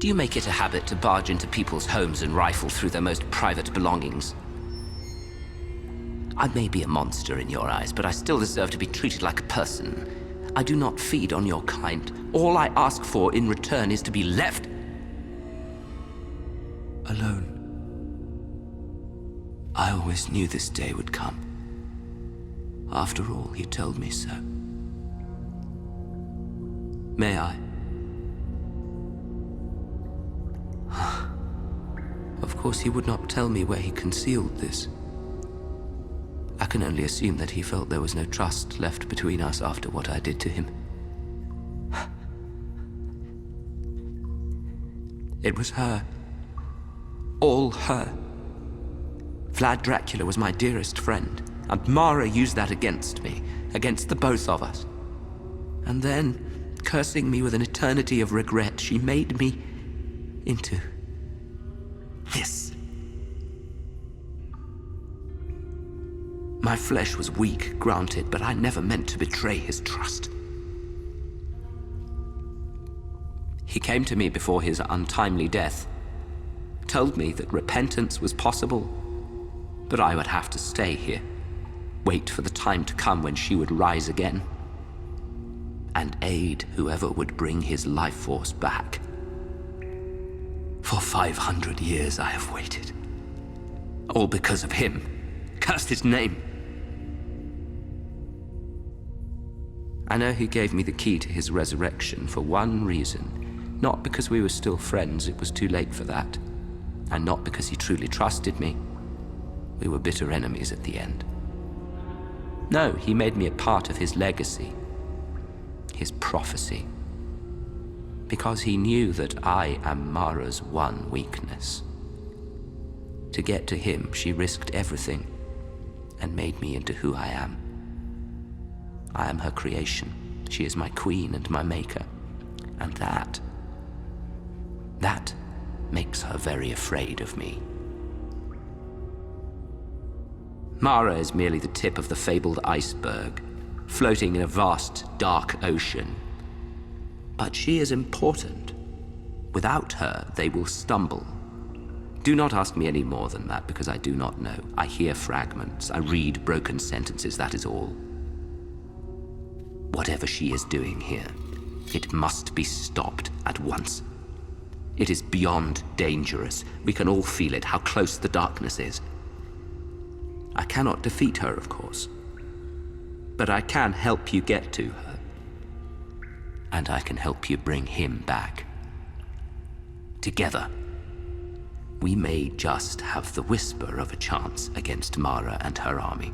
Do you make it a habit to barge into people's homes and rifle through their most private belongings? I may be a monster in your eyes, but I still deserve to be treated like a person. I do not feed on your kind. All I ask for in return is to be left alone. I always knew this day would come. After all, you told me so. May I? Of course, he would not tell me where he concealed this. I can only assume that he felt there was no trust left between us after what I did to him. It was her. All her. Vlad Dracula was my dearest friend, and Mara used that against me, against the both of us. And then, cursing me with an eternity of regret, she made me into this. My flesh was weak, granted, but I never meant to betray his trust. He came to me before his untimely death, told me that repentance was possible, but I would have to stay here, wait for the time to come when she would rise again, and aid whoever would bring his life force back. For 500 years I have waited. All because of him. Cursed his name. I know he gave me the key to his resurrection for one reason. Not because we were still friends, it was too late for that. And not because he truly trusted me. We were bitter enemies at the end. No, he made me a part of his legacy. His prophecy. Because he knew that I am Mara's one weakness. To get to him, she risked everything and made me into who I am. I am her creation. She is my queen and my maker. And that makes her very afraid of me. Mara is merely the tip of the fabled iceberg, floating in a vast, dark ocean. But she is important. Without her, they will stumble. Do not ask me any more than that, because I do not know. I hear fragments, I read broken sentences, that is all. Whatever she is doing here, it must be stopped at once. It is beyond dangerous. We can all feel it, how close the darkness is. I cannot defeat her, of course. But I can help you get to her. And I can help you bring him back. Together, we may just have the whisper of a chance against Mara and her army.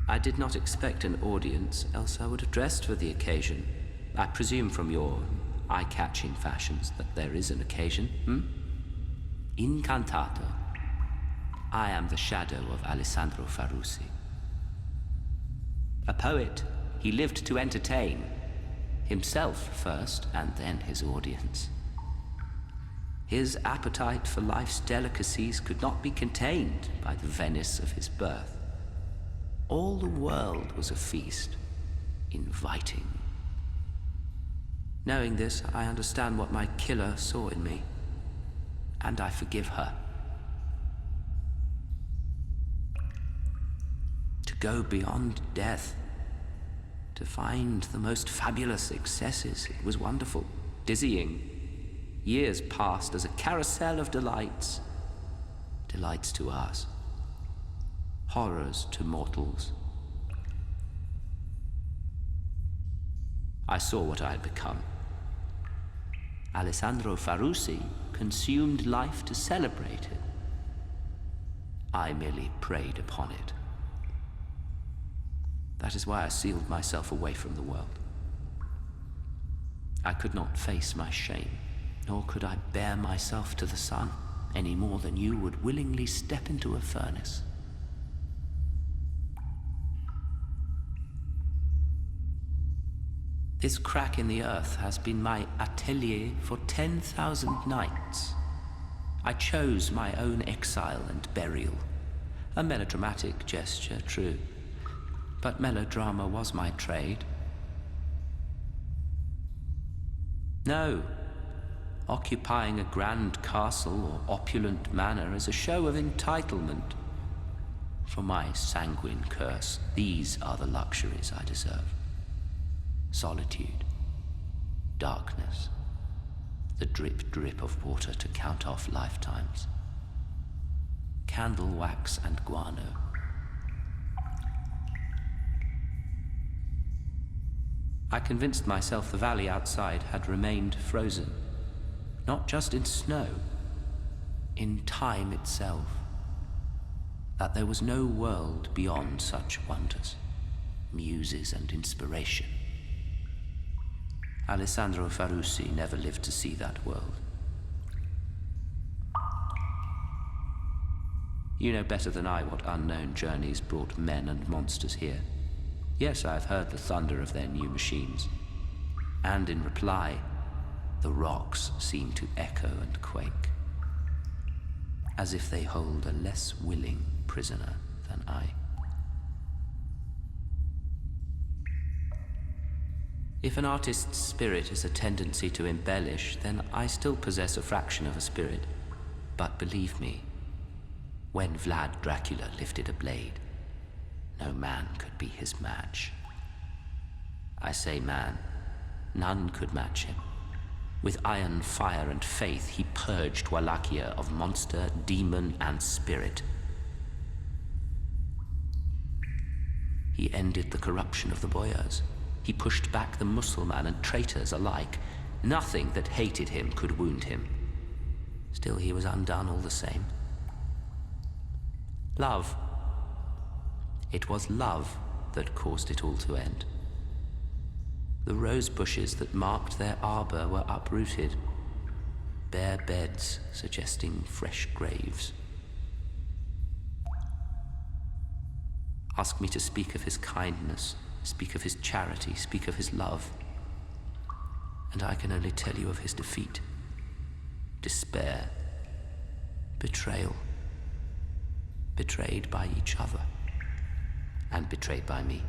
I did not expect an audience, else I would have dressed for the occasion. I presume from your eye-catching fashions that there is an occasion, Incantato. I am the shadow of Alessandro Farusi. A poet, he lived to entertain. Himself first, and then his audience. His appetite for life's delicacies could not be contained by the Venice of his birth. All the world was a feast, inviting, Knowing this, I understand what my killer saw in me, and I forgive her. To go beyond death, to find the most fabulous successes, it was wonderful, dizzying. Years passed as a carousel of delights. Delights to us, horrors to mortals. I saw what I had become. Alessandro Farusi consumed life to celebrate it. I merely preyed upon it. That is why I sealed myself away from the world. I could not face my shame, nor could I bear myself to the sun, any more than you would willingly step into a furnace. This crack in the earth has been my atelier for 10,000 nights. I chose my own exile and burial. A melodramatic gesture, true. But melodrama was my trade. No. Occupying a grand castle or opulent manor is a show of entitlement. For my sanguine curse, these are the luxuries I deserve. Solitude, darkness, the drip of water to count off lifetimes, candle wax and guano. I convinced myself the valley outside had remained frozen, not just in snow, in time itself, that there was no world beyond such wonders, muses and inspiration. Alessandro Farusi never lived to see that world. You know better than I what unknown journeys brought men and monsters here. Yes, I have heard the thunder of their new machines. And in reply, the rocks seem to echo and quake, as if they hold a less willing prisoner than I. If an artist's spirit is a tendency to embellish, then I still possess a fraction of a spirit. But believe me, when Vlad Dracula lifted a blade, no man could be his match. I say man, none could match him. With iron, fire, and faith, he purged Wallachia of monster, demon, and spirit. He ended the corruption of the boyars. He pushed back the Mussulman and traitors alike. Nothing that hated him could wound him. Still, he was undone all the same. Love. It was love that caused it all to end. The rose bushes that marked their arbor were uprooted, bare beds suggesting fresh graves. Ask me to speak of his kindness, speak of his charity, speak of his love, and I can only tell you of his defeat, despair, betrayal, betrayed by each other, and betrayed by me.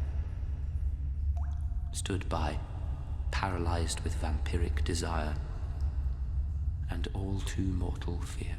Stood by, paralyzed with vampiric desire and all too mortal fear.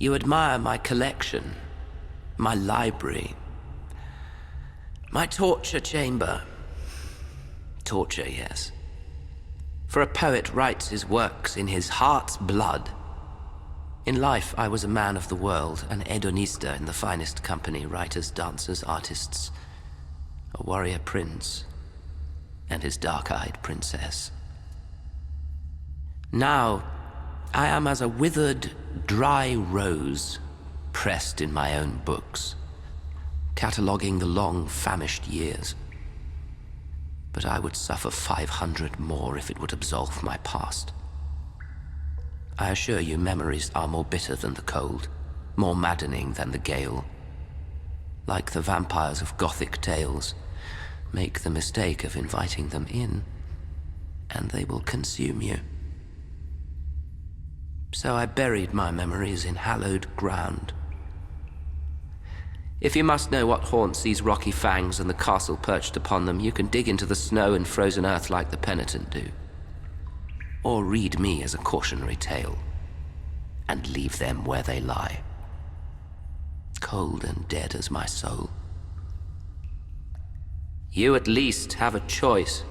You admire my collection, my library, my torture chamber. Torture, yes. For a poet writes his works in his heart's blood. In life, I was a man of the world, an hedonista in the finest company, writers, dancers, artists, a warrior prince, and his dark-eyed princess. Now, I am as a withered, dry rose, pressed in my own books, cataloguing the long, famished years. But I would suffer 500 more if it would absolve my past. I assure you, memories are more bitter than the cold, more maddening than the gale. Like the vampires of Gothic tales, make the mistake of inviting them in, and they will consume you. So I buried my memories in hallowed ground. If you must know what haunts these rocky fangs and the castle perched upon them, you can dig into the snow and frozen earth like the penitent do. Or read me as a cautionary tale, and leave them where they lie, cold and dead as my soul. You at least have a choice.